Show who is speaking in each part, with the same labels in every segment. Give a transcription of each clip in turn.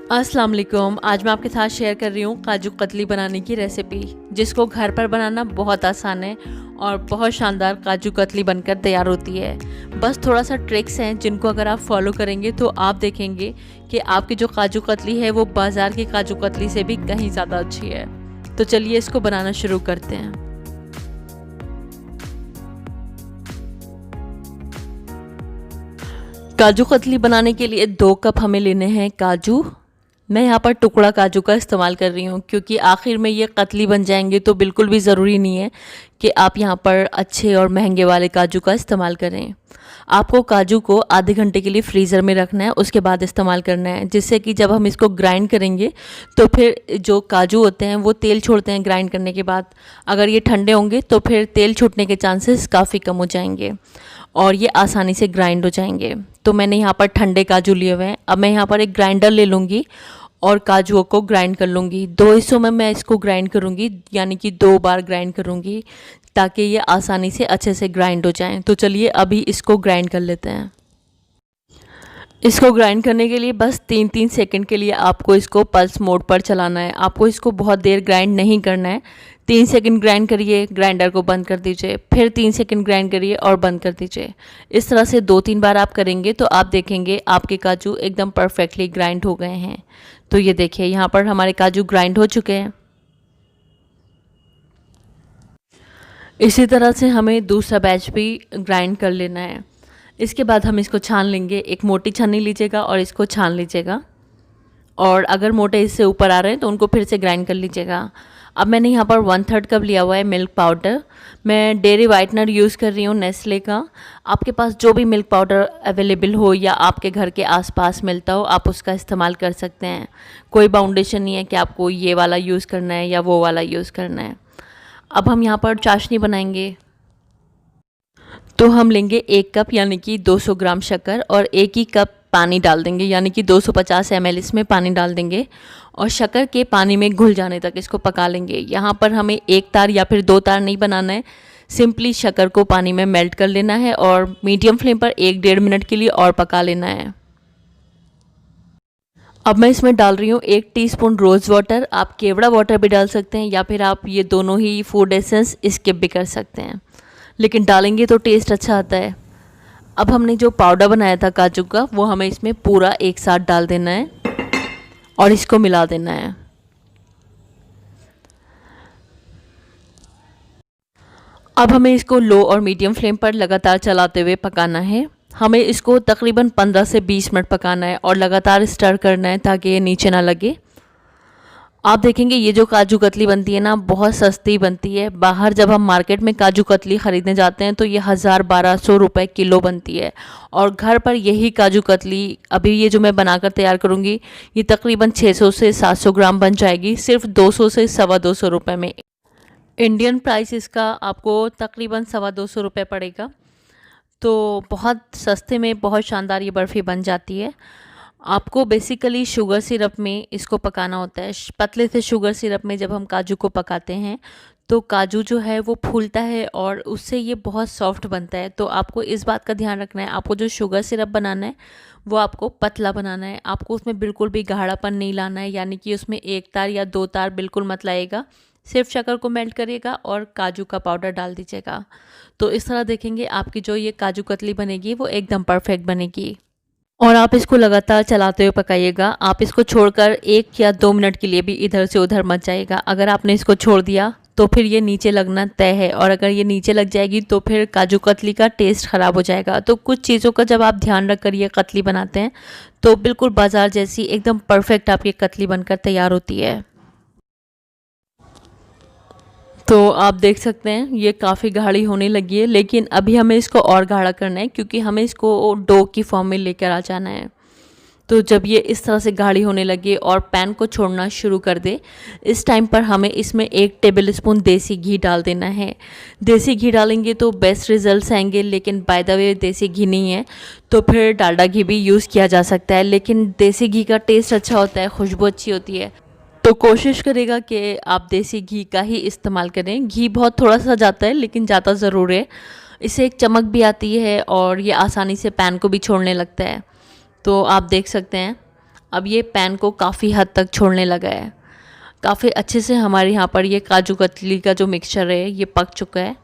Speaker 1: अस्सलाम वालेकुम। आज मैं आपके साथ शेयर कर रही हूँ काजू कतली बनाने की रेसिपी, जिसको घर पर बनाना बहुत आसान है और बहुत शानदार काजू कतली बनकर तैयार होती है। बस थोड़ा सा ट्रिक्स हैं जिनको अगर आप फॉलो करेंगे तो आप देखेंगे कि आपकी जो काजू कतली है वो बाज़ार की काजू कतली से भी कहीं ज़्यादा अच्छी है। तो चलिए इसको बनाना शुरू करते हैं। काजू कतली बनाने के लिए 2 कप हमें लेने हैं काजू। मैं यहाँ पर टुकड़ा काजू का इस्तेमाल कर रही हूँ क्योंकि आखिर में ये कतली बन जाएंगे, तो बिल्कुल भी ज़रूरी नहीं है कि आप यहाँ पर अच्छे और महंगे वाले काजू का इस्तेमाल करें। आपको काजू को आधे घंटे के लिए फ्रीज़र में रखना है, उसके बाद इस्तेमाल करना है, जिससे कि जब हम इसको ग्राइंड करेंगे तो फिर जो काजू होते हैं वो तेल छोड़ते हैं ग्राइंड करने के बाद। अगर ये ठंडे होंगे तो फिर तेल छूटने के चांसेस काफ़ी कम हो जाएंगे और ये आसानी से ग्राइंड हो जाएंगे। तो मैंने यहाँ पर ठंडे काजू लिए हुए हैं। अब मैं यहाँ पर एक ग्राइंडर ले लूँगी और काजुओं को ग्राइंड कर लूँगी। 2 हिस्सों में मैं इसको ग्राइंड करूँगी, यानी कि 2 बार ग्राइंड करूँगी ताकि ये आसानी से अच्छे से ग्राइंड हो जाएं। तो चलिए अभी इसको ग्राइंड कर लेते हैं। इसको ग्राइंड करने के लिए बस 3-3 सेकंड के लिए आपको इसको पल्स मोड पर चलाना है। आपको इसको बहुत देर ग्राइंड नहीं करना है। 3 सेकंड ग्राइंड करिए, ग्राइंडर को बंद कर दीजिए, फिर 3 सेकंड ग्राइंड करिए और बंद कर दीजिए। इस तरह से 2-3 बार आप करेंगे तो आप देखेंगे आपके काजू एकदम परफेक्टली ग्राइंड हो गए हैं। तो ये देखिए यहाँ पर हमारे काजू ग्राइंड हो चुके हैं। इसी तरह से हमें दूसरा बैच भी ग्राइंड कर लेना है। इसके बाद हम इसको छान लेंगे। एक मोटी छन्नी लीजिएगा और इसको छान लीजिएगा, और अगर मोटे इससे ऊपर आ रहे हैं तो उनको फिर से ग्राइंड कर लीजिएगा। अब मैंने यहाँ पर 1/3 कप लिया हुआ है मिल्क पाउडर। मैं डेयरी वाइटनर यूज़ कर रही हूँ नेस्ले का। आपके पास जो भी मिल्क पाउडर अवेलेबल हो या आपके घर के आसपास मिलता हो, आप उसका इस्तेमाल कर सकते हैं। कोई बाउंडेशन नहीं है कि आपको ये वाला यूज़ करना है या वो वाला यूज़ करना है। अब हम यहाँ पर चाशनी बनाएंगे। तो हम लेंगे 1 कप यानी कि 200 ग्राम शक्कर और 1 ही कप पानी डाल देंगे, यानी कि 250 ml इसमें पानी डाल देंगे और शक्कर के पानी में घुल जाने तक इसको पका लेंगे। यहाँ पर हमें 1 तार या फिर 2 तार नहीं बनाना है, सिंपली शक्कर को पानी में मेल्ट कर लेना है और मीडियम फ्लेम पर 1-1.5 मिनट के लिए और पका लेना है। अब मैं इसमें डाल रही हूँ 1 टीस्पून रोज़ वाटर। आप केवड़ा वाटर भी डाल सकते हैं या फिर आप ये दोनों ही फूड एसेंस स्किप भी कर सकते हैं, लेकिन डालेंगे तो टेस्ट अच्छा आता है। अब हमने जो पाउडर बनाया था काजू का, वो हमें इसमें पूरा एक साथ डाल देना है और इसको मिला देना है। अब हमें इसको लो और मीडियम फ्लेम पर लगातार चलाते हुए पकाना है। हमें इसको तकरीबन 15 से 20 मिनट पकाना है और लगातार स्टर करना है ताकि ये नीचे ना लगे। आप देखेंगे ये जो काजू कतली बनती है ना, बहुत सस्ती बनती है। बाहर जब हम मार्केट में काजू कतली ख़रीदने जाते हैं तो ये 1000-1200 रुपये किलो बनती है, और घर पर यही काजू कतली अभी ये जो मैं बनाकर तैयार करूँगी ये तकरीबन 600 से 700 ग्राम बन जाएगी, सिर्फ 200 से 225 रुपये में। इंडियन प्राइस इसका आपको तकरीबन 225 रुपये पड़ेगा। तो बहुत सस्ते में बहुत शानदार ये बर्फ़ी बन जाती है। आपको बेसिकली शुगर सिरप में इसको पकाना होता है। पतले से शुगर सिरप में जब हम काजू को पकाते हैं तो काजू जो है वो फूलता है और उससे ये बहुत सॉफ्ट बनता है। तो आपको इस बात का ध्यान रखना है, आपको जो शुगर सिरप बनाना है वो आपको पतला बनाना है। आपको उसमें बिल्कुल भी गाढ़ापन नहीं लाना है, यानी कि उसमें 1 तार या 2 तार बिल्कुल मत लाएगा। सिर्फ शक्कर को मेल्ट करिएगा और काजू का पाउडर डाल दीजिएगा। तो इस तरह देखेंगे आपकी जो ये काजू कतली बनेगी वो एकदम परफेक्ट बनेगी। और आप इसको लगातार चलाते हुए पकाइएगा। आप इसको छोड़कर 1 या 2 मिनट के लिए भी इधर से उधर मत जाइएगा। अगर आपने इसको छोड़ दिया तो फिर ये नीचे लगना तय है, और अगर ये नीचे लग जाएगी तो फिर काजू कतली का टेस्ट ख़राब हो जाएगा। तो कुछ चीज़ों का जब आप ध्यान रख कर ये कतली बनाते हैं तो बिल्कुल बाजार जैसी एकदम परफेक्ट आपकी कतली बनकर तैयार होती है। तो आप देख सकते हैं ये काफ़ी गाढ़ी होने लगी है, लेकिन अभी हमें इसको और गाढ़ा करना है क्योंकि हमें इसको डो की फॉर्म में लेकर आ जाना है। तो जब ये इस तरह से गाढ़ी होने लगे और पैन को छोड़ना शुरू कर दे, इस टाइम पर हमें इसमें 1 टेबल स्पून देसी घी डाल देना है। देसी घी डालेंगे तो बेस्ट रिजल्ट्स आएंगे, लेकिन बाय द वे देसी घी नहीं है तो फिर डालडा घी भी यूज़ किया जा सकता है, लेकिन देसी घी का टेस्ट अच्छा होता है, खुशबू अच्छी होती है। तो कोशिश करेगा कि आप देसी घी का ही इस्तेमाल करें। घी बहुत थोड़ा सा जाता है लेकिन जाता ज़रूर है। इससे एक चमक भी आती है और ये आसानी से पैन को भी छोड़ने लगता है। तो आप देख सकते हैं अब ये पैन को काफ़ी हद तक छोड़ने लगा है। काफ़ी अच्छे से हमारे यहाँ पर ये काजू कतली का जो मिक्सचर है ये पक चुका है।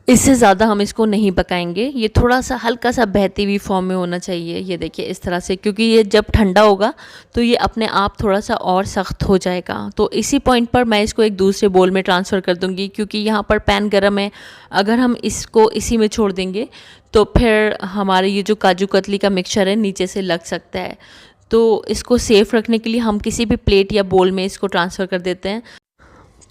Speaker 1: इससे ज़्यादा हम इसको नहीं पकाएंगे, ये थोड़ा सा हल्का सा बहती हुई फॉर्म में होना चाहिए। ये देखिए इस तरह से, क्योंकि ये जब ठंडा होगा तो ये अपने आप थोड़ा सा और सख्त हो जाएगा। तो इसी पॉइंट पर मैं इसको एक दूसरे बोल में ट्रांसफ़र कर दूँगी, क्योंकि यहाँ पर पैन गर्म है। अगर हम इसको इसी में छोड़ देंगे तो फिर हमारे ये जो काजू कतली का मिक्सचर है नीचे से लग सकता है। तो इसको सेफ रखने के लिए हम किसी भी प्लेट या बोल में इसको ट्रांसफ़र कर देते हैं।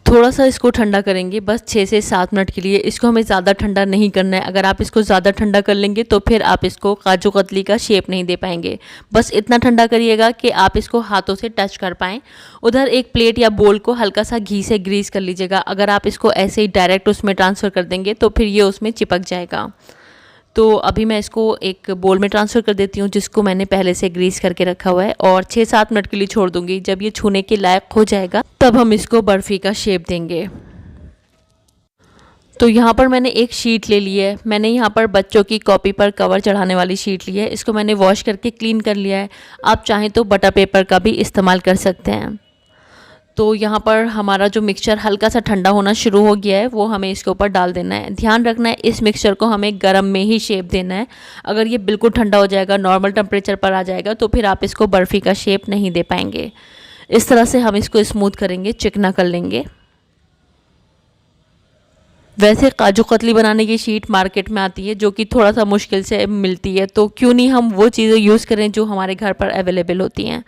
Speaker 1: थोड़ा सा इसको ठंडा करेंगे, बस 6 से 7 मिनट के लिए। इसको हमें ज़्यादा ठंडा नहीं करना है। अगर आप इसको ज़्यादा ठंडा कर लेंगे तो फिर आप इसको काजू कतली का शेप नहीं दे पाएंगे। बस इतना ठंडा करिएगा कि आप इसको हाथों से टच कर पाएँ। उधर एक प्लेट या बोल को हल्का सा घी से ग्रीस कर लीजिएगा। अगर आप इसको ऐसे ही डायरेक्ट उसमें ट्रांसफ़र कर देंगे तो फिर ये उसमें चिपक जाएगा। तो अभी मैं इसको एक बोल में ट्रांसफ़र कर देती हूँ, जिसको मैंने पहले से ग्रीस करके रखा हुआ है, और 6-7 मिनट के लिए छोड़ दूँगी। जब ये छूने के लायक हो जाएगा तब हम इसको बर्फ़ी का शेप देंगे। तो यहाँ पर मैंने एक शीट ले ली है। मैंने यहाँ पर बच्चों की कॉपी पर कवर चढ़ाने वाली शीट ली है। इसको मैंने वॉश करके क्लीन कर लिया है। आप चाहें तो बटर पेपर का भी इस्तेमाल कर सकते हैं। तो यहाँ पर हमारा जो मिक्सचर हल्का सा ठंडा होना शुरू हो गया है, वो हमें इसके ऊपर डाल देना है। ध्यान रखना है इस मिक्सचर को हमें गर्म में ही शेप देना है। अगर ये बिल्कुल ठंडा हो जाएगा, नॉर्मल टेम्परेचर पर आ जाएगा, तो फिर आप इसको बर्फ़ी का शेप नहीं दे पाएंगे। इस तरह से हम इसको स्मूथ करेंगे, चिकना कर लेंगे। वैसे काजू कतली बनाने की शीट मार्केट में आती है, जो कि थोड़ा सा मुश्किल से मिलती है, तो क्यों नहीं हम वो चीज़ें यूज़ करें जो हमारे घर पर अवेलेबल होती हैं।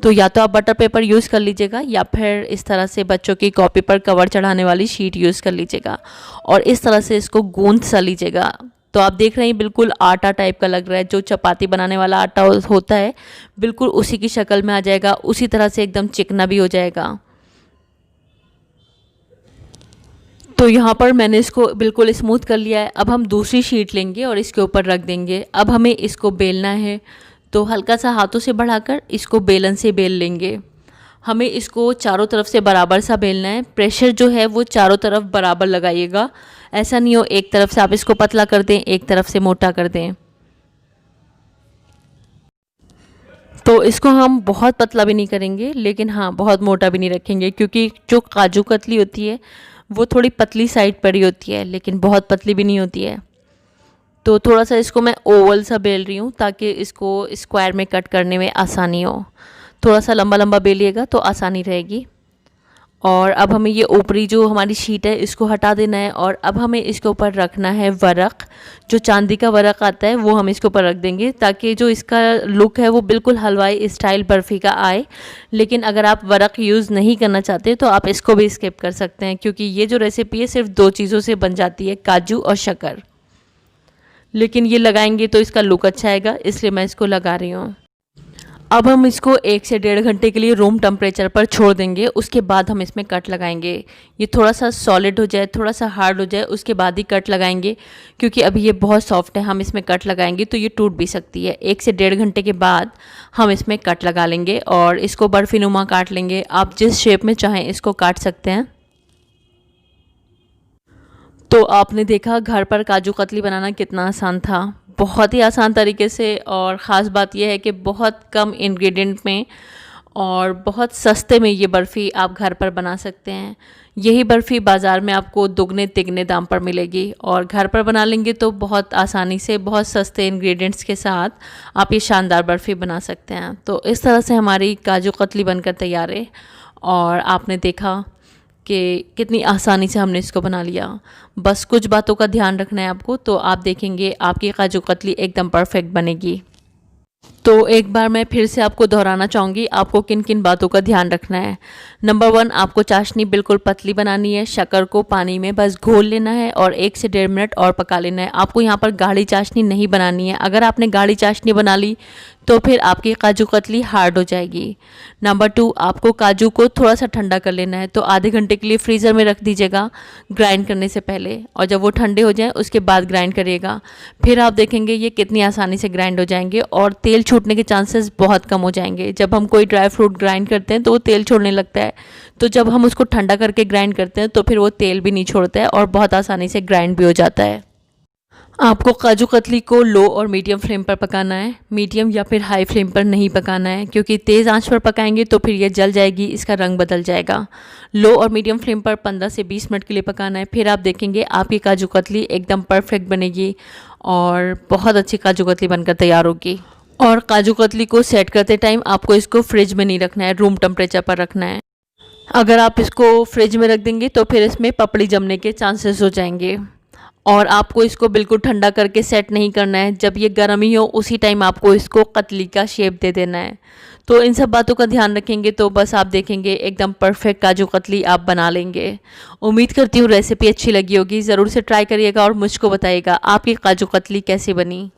Speaker 1: तो या तो आप बटर पेपर यूज़ कर लीजिएगा, या फिर इस तरह से बच्चों की कॉपी पर कवर चढ़ाने वाली शीट यूज़ कर लीजिएगा, और इस तरह से इसको गूंथ सा लीजिएगा। तो आप देख रहे हैं बिल्कुल आटा टाइप का लग रहा है, जो चपाती बनाने वाला आटा होता है, बिल्कुल उसी की शक्ल में आ जाएगा। उसी तरह से एकदम चिकना भी हो जाएगा। तो यहाँ पर मैंने इसको बिल्कुल स्मूथ कर लिया है। अब हम दूसरी शीट लेंगे और इसके ऊपर रख देंगे। अब हमें इसको बेलना है, तो हल्का सा हाथों से बढ़ाकर इसको बेलन से बेल लेंगे। हमें इसको चारों तरफ से बराबर सा बेलना है। प्रेशर जो है वो चारों तरफ बराबर लगाइएगा। ऐसा नहीं हो एक तरफ से आप इसको पतला कर दें, एक तरफ से मोटा कर दें। तो इसको हम बहुत पतला भी नहीं करेंगे, लेकिन हाँ बहुत मोटा भी नहीं रखेंगे, क्योंकि जो काजू कतली होती है वो थोड़ी पतली साइड पर ही होती है, लेकिन बहुत पतली भी नहीं होती है। तो थोड़ा सा इसको मैं ओवल सा बेल रही हूँ, ताकि इसको स्क्वायर में कट करने में आसानी हो। थोड़ा सा लंबा लंबा बेलिएगा तो आसानी रहेगी। और अब हमें ये ऊपरी जो हमारी शीट है इसको हटा देना है, और अब हमें इसके ऊपर रखना है वरक। जो चांदी का वरक आता है वो हम इसके ऊपर रख देंगे, ताकि जो इसका लुक है वो बिल्कुल हलवाई स्टाइल बर्फ़ी का आए। लेकिन अगर आप वरक यूज़ नहीं करना चाहते तो आप इसको भी स्किप कर सकते हैं, क्योंकि ये जो रेसिपी है सिर्फ 2 चीज़ों से बन जाती है, काजू और शक्कर। लेकिन ये लगाएंगे तो इसका लुक अच्छा आएगा, इसलिए मैं इसको लगा रही हूँ। अब हम इसको 1 से 1.5 घंटे के लिए रूम टेम्परेचर पर छोड़ देंगे। उसके बाद हम इसमें कट लगाएंगे। ये थोड़ा सा सॉलिड हो जाए, थोड़ा सा हार्ड हो जाए, उसके बाद ही कट लगाएंगे, क्योंकि अभी ये बहुत सॉफ्ट है। हम इसमें कट लगाएंगे तो ये टूट भी सकती है। 1 से 1.5 घंटे के बाद हम इसमें कट लगा लेंगे और इसको बर्फ़ी नुमा काट लेंगे। आप जिस शेप में चाहें इसको काट सकते हैं। तो आपने देखा घर पर काजू कतली बनाना कितना आसान था, बहुत ही आसान तरीके से। और ख़ास बात यह है कि बहुत कम इंग्रेडिएंट में और बहुत सस्ते में ये बर्फ़ी आप घर पर बना सकते हैं। यही बर्फ़ी बाज़ार में आपको दुगने तिगने दाम पर मिलेगी, और घर पर बना लेंगे तो बहुत आसानी से बहुत सस्ते इंग्रेडिएंट्स के साथ आप ये शानदार बर्फ़ी बना सकते हैं। तो इस तरह से हमारी काजू कतली बनकर तैयार है, और आपने देखा कि कितनी आसानी से हमने इसको बना लिया। बस कुछ बातों का ध्यान रखना है आपको, तो आप देखेंगे आपकी काजू कतली एकदम परफेक्ट बनेगी। तो एक बार मैं फिर से आपको दोहराना चाहूँगी, आपको किन किन बातों का ध्यान रखना है। नंबर 1, आपको चाशनी बिल्कुल पतली बनानी है। शक्कर को पानी में बस घोल लेना है और 1 से 1.5 मिनट और पका लेना है। आपको यहाँ पर गाढ़ी चाशनी नहीं बनानी है। अगर आपने गाढ़ी चाशनी बना ली तो फिर आपकी काजू कतली हार्ड हो जाएगी। नंबर 2, आपको काजू को थोड़ा सा ठंडा कर लेना है, तो आधे घंटे के लिए फ्रीज़र में रख दीजिएगा ग्राइंड करने से पहले, और जब वो ठंडे हो जाएं उसके बाद ग्राइंड करिएगा। फिर आप देखेंगे ये कितनी आसानी से ग्राइंड हो जाएंगे, और तेल छूटने के चांसेस बहुत कम हो जाएंगे। जब हम कोई ड्राई फ्रूट ग्राइंड करते हैं तो वो तेल छोड़ने लगता है, तो जब हम उसको ठंडा करके ग्राइंड करते हैं तो फिर वो तेल भी नहीं छोड़ता है और बहुत आसानी से ग्राइंड भी हो जाता है। आपको काजू कतली को लो और मीडियम फ्लेम पर पकाना है, मीडियम या फिर हाई फ्लेम पर नहीं पकाना है, क्योंकि तेज़ आंच पर पकाएंगे तो फिर ये जल जाएगी, इसका रंग बदल जाएगा। लो और मीडियम फ्लेम पर 15 से 20 मिनट के लिए पकाना है। फिर आप देखेंगे आपकी काजू कतली एकदम परफेक्ट बनेगी और बहुत अच्छी काजू कतली बनकर तैयार होगी। और काजू कतली को सेट करते टाइम आपको इसको फ्रिज में नहीं रखना है, रूम टेम्परेचर पर रखना है। अगर आप इसको फ्रिज में रख देंगे तो फिर इसमें पपड़ी जमने के चांसेस हो जाएंगे। और आपको इसको बिल्कुल ठंडा करके सेट नहीं करना है, जब ये गर्म ही हो उसी टाइम आपको इसको कतली का शेप दे देना है। तो इन सब बातों का ध्यान रखेंगे तो बस आप देखेंगे एकदम परफेक्ट काजू कतली आप बना लेंगे। उम्मीद करती हूँ रेसिपी अच्छी लगी होगी, ज़रूर से ट्राई करिएगा और मुझको बताइएगा आपकी काजू कतली कैसी बनी।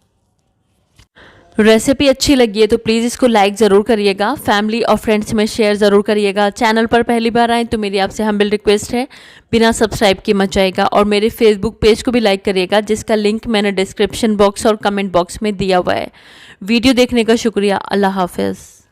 Speaker 1: रेसिपी अच्छी लगी है तो प्लीज़ इसको लाइक ज़रूर करिएगा, फैमिली और फ्रेंड्स में शेयर ज़रूर करिएगा। चैनल पर पहली बार आए तो मेरी आपसे हम्बल रिक्वेस्ट है, बिना सब्सक्राइब किए मत जाइएगा। और मेरे फेसबुक पेज को भी लाइक करिएगा, जिसका लिंक मैंने डिस्क्रिप्शन बॉक्स और कमेंट बॉक्स में दिया हुआ है। वीडियो देखने का शुक्रिया। अल्लाह हाफ़िज़।